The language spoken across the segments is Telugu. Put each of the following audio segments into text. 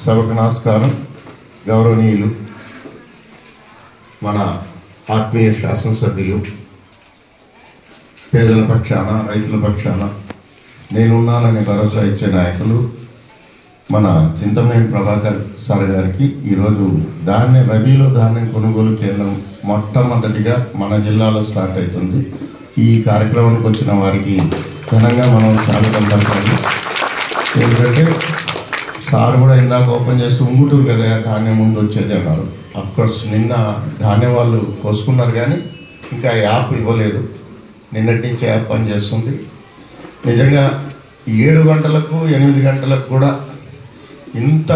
సభకు నమస్కారం. గౌరవనీయులు మన ఆత్మీయ శాసనసభ్యులు, పేదల పక్షాన, రైతుల పక్షాన నేనున్నానని భరోసా ఇచ్చే నాయకులు మన చింతమనేని ప్రభాకర్ సార్ గారికి ఈరోజు రబీలో ధాన్యం కొనుగోలు కేంద్రం మొట్టమొదటిగా మన జిల్లాలో స్టార్ట్ అవుతుంది. ఈ కార్యక్రమానికి వచ్చిన వారికి ఘనంగా మనం చాలా పలకాలి. ఎందుకంటే సార్ కూడా ఇందాక ఓపెన్ చేస్తూ ఉంగుటూరు కదా ధాన్యం ముందు వచ్చేది అన్నారు. అఫ్కోర్స్ నిన్న ధాన్యం వాళ్ళు కోసుకున్నారు, కానీ ఇంకా యాప్ ఇవ్వలేదు. నిన్నటి నుంచి యాప్ పనిచేస్తుంది. నిజంగా 7 గంటలకు 8 గంటలకు కూడా ఇంత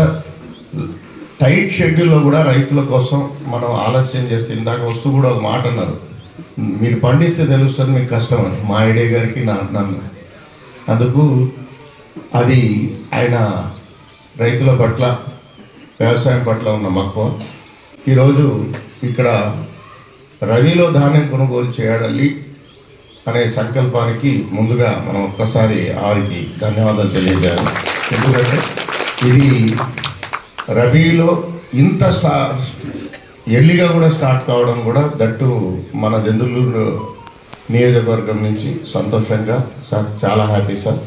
టైట్ షెడ్యూల్లో కూడా రైతుల కోసం మనం ఆలస్యం చేస్తే, ఇందాక వస్తూ కూడా ఒక మాట అన్నారు, మీరు పండిస్తే తెలుస్తుంది మీకు కష్టం అని, మా ఐడియా గారికి నన్ను. అందుకు అది ఆయన రైతుల పట్ల, వ్యవసాయం పట్ల ఉన్న మక్కువ. ఈరోజు ఇక్కడ రబీలో ధాన్యం కొనుగోలు చేయాలి అనే సంకల్పానికి ముందుగా మనం ఒక్కసారి వారికి ధన్యవాదాలు తెలియజేయాలి. ఎందుకంటే ఇది రబీలో ఇంత ఎర్లీగా కూడా స్టార్ట్ కావడం కూడా దట్టు మన దెందులూరు నియోజకవర్గం నుంచి సంతోషంగా సార్, చాలా హ్యాపీ సార్.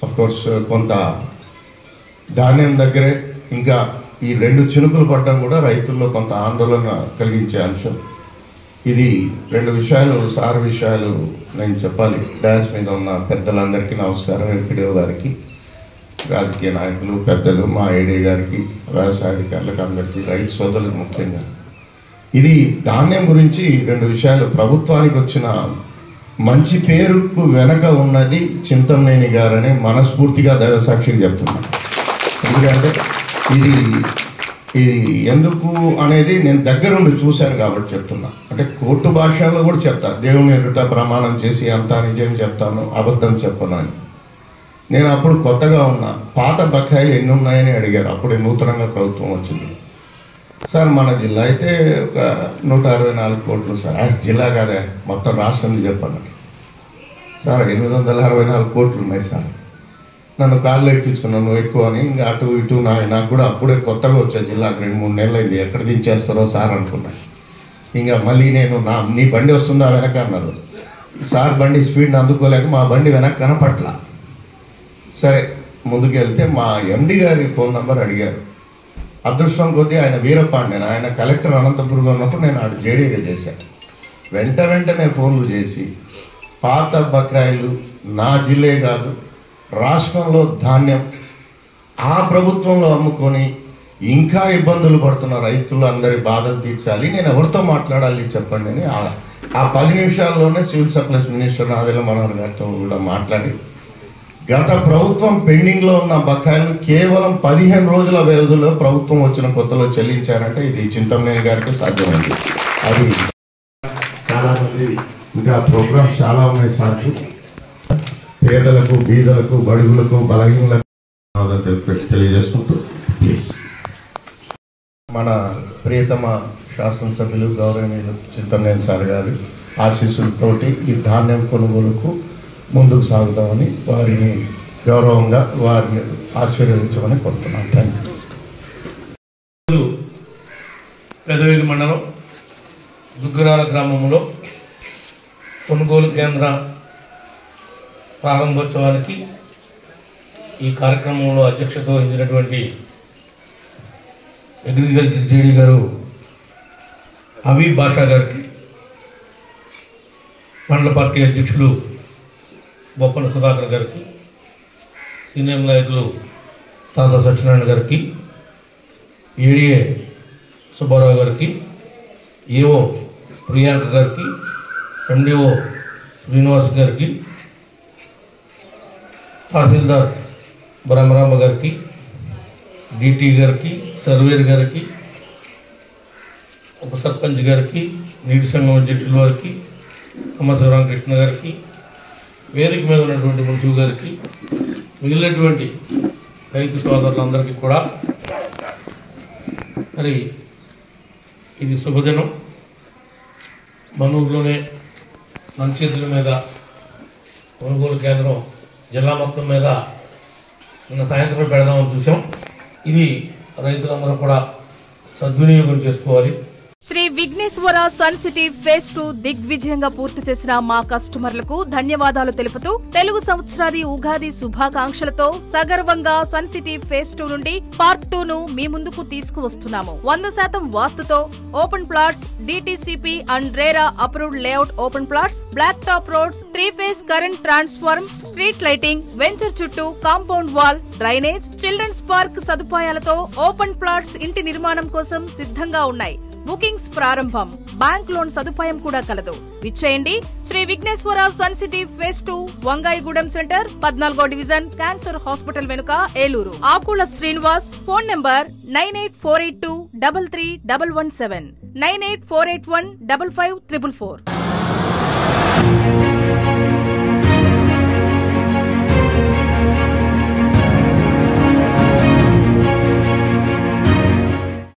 అఫ్కోర్స్ కొంత ధాన్యం దగ్గరే ఇంకా ఈ 2 చినుకులు పడడం కూడా రైతుల్లో కొంత ఆందోళన కలిగించే అంశం. ఇది 2 విషయాలు, సార్ విషయాలు నేను చెప్పాలి. డాన్స్ మీద ఉన్న పెద్దలందరికీ నమస్కారం. ఎంపీడీఓ గారికి, రాజకీయ నాయకులు, పెద్దలు, మా ఏడీ గారికి, వ్యవసాయ అధికారులకు, అందరికీ, రైతు సోదరులకు ముఖ్యంగా. ఇది ధాన్యం గురించి 2 విషయాలు. ప్రభుత్వానికి వచ్చిన మంచి పేరుకు వెనక ఉన్నది చింతమనేని గారని మనస్ఫూర్తిగా దైవసాక్షికి చెప్తున్నాను. ఎందుకంటే ఇది ఎందుకు అనేది నేను దగ్గరుండి చూశాను కాబట్టి చెప్తున్నా. అంటే కోర్టు భాషలో కూడా చెప్తా, దేవుని ఎదుట ప్రమాణం చేసి అంతా నిజం చెప్తాను, అబద్ధం చెప్పను అని. నేను అప్పుడు కొత్తగా ఉన్నా. పాత బకాయిలు ఎన్ని ఉన్నాయని అడిగారు. అప్పుడే నూతనంగా ప్రభుత్వం వచ్చింది. సార్ మన జిల్లా అయితే ఒక 164 కోట్లు సార్. జిల్లా కాదే, మొత్తం రాష్ట్రం చెప్పాను సార్. 864 కోట్లు ఉన్నాయి సార్. నన్ను కాళ్ళు ఎక్కించుకున్నాను, నువ్వు ఎక్కువ అని. ఇంకా అటు ఇటు నాకు కూడా అప్పుడే కొత్తగా వచ్చా జిల్లాకు, 2-3 నెలలు అయింది. ఎక్కడ దించేస్తారో సార్ అనుకున్నాను. ఇంకా మళ్ళీ నేను నీ బండి వస్తుందా వెనక అన్నారు. సార్ బండి స్పీడ్ని అందుకోలేక మా బండి వెనక కనపట్ల. సరే ముందుకు వెళ్తే మా ఎండి గారి ఫోన్ నెంబర్ అడిగారు. అదృష్టం కొద్దీ ఆయన వీరపాండ్యన్, ఆయన కలెక్టర్ అనంతపురంగా ఉన్నప్పుడు నేను ఆడు జేడీగా చేశాను. వెంటనే ఫోన్లు చేసి పాత బకాయిలు నా జిల్లే కాదు రాష్ట్రంలో ధాన్యం ఆ ప్రభుత్వంలో అమ్ముకొని ఇంకా ఇబ్బందులు పడుతున్న రైతులు అందరి బాధలు తీర్చాలి, నేను ఎవరితో మాట్లాడాలి చెప్పండి అని ఆ 10 నిమిషాల్లోనే civil supplies minister Nadella Manohar గారితో కూడా మాట్లాడి గత ప్రభుత్వం పెండింగ్లో ఉన్న బకాయిలు కేవలం 15 రోజుల వ్యవధిలో ప్రభుత్వం వచ్చిన కొత్తలో చెల్లించారంటే ఇది చింతమనేని గారికి సాధ్యమైంది. అది చాలా మంది ఇంకా ప్రోగ్రామ్స్ చాలా ఉన్నాయి సార్. పేదలకు, బీదలకు, బడుగులకు, బలహీనలకు తెలియజేసుకుంటూ ప్లీజ్ మన ప్రియతమ శాసనసభ్యులు గౌరవనీయులు చింతమనేని సార్ గారి ఆశీస్సులతోటి ఈ ధాన్యం కొనుగోలుకు ముందుకు సాగుతామని వారిని గౌరవంగా వారిని ఆశీర్వదించమని కోరుతున్నాను. Thank you. పెదవేలి మండలం దుగ్గరాల గ్రామంలో కొనుగోలు కేంద్ర ప్రారంభోత్సవానికి ఈ కార్యక్రమంలో అధ్యక్షత వహించినటువంటి అగ్రికల్చర్ జేడీ గారు హబీబ్ బాషా గారికి, మండల పార్టీ అధ్యక్షులు బొప్పన సుధాకర్ గారికి, సీనియర్ నాయకులు తాత సత్యనారాయణ గారికి, ఏడీఏ సుబ్బారావు గారికి, ఏఓ ప్రియాంక గారికి, ఎండిఓ శ్రీనివాస్ గారికి, తహసీల్దార్ బ్రహ్మరాంబ గారికి, డిటి గారికి, సర్వేర్ గారికి, ఉప సర్పంచ్ గారికి, నీటి సంఘం అధ్యక్షుల వారికి, కమ్మ శివరామకృష్ణ గారికి, వేదిక మీద ఉన్నటువంటి మున్సిపల్ గారికి, మిగిలినటువంటి రైతు సోదరులందరికీ కూడా మరి ఇది శుభదినం. మన ఊర్లోనే మన చేతుల మీద కొనుగోలు కేంద్రం జిల్లా మొత్తం మీద నిన్న సాయంత్రం పెడదామని చూసాం. ఇది రైతులందరూ కూడా సద్వినియోగం చేసుకోవాలి. Shri Vighneshwara sun city phase 2 దిగ్విజయంగా పూర్తి చేసిన మా కస్టమర్లకు ధన్యవాదాలు తెలుపుతూ తెలుగు సంవత్సరాది ఉగాది శుభాకాంక్షలతో సగర్వంగా సన్ సిటీ ఫేజ్ 2 నుండి పార్ట్ 2 ను మీ ముందుకు తీసుకువస్తున్నాము. 100% వాస్తుతో open plots, DTCP and RERA approved layout open plots, black top roads, 3-phase current transform, street lighting, venture చుట్టూ compound wall, drainage, children's park సదుపాయాలతో ఓపెన్ ప్లాట్స్ ఇంటి నిర్మాణం కోసం సిద్ధంగా ఉన్నాయి. బుకింగ్స్ ప్రారంభం. బ్యాంక్ లోన్ సదుపాయం కూడా కలదు. విచ్చేయండి Sri Vighneshwara sun city phase 2, Vangayigudem centre, 14వ డివిజన్, క్యాన్సర్ హాస్పిటల్ వెనుక, ఏలూరు. ఆకుల శ్రీనివాస్. Phone number 9848233117, 9848155544.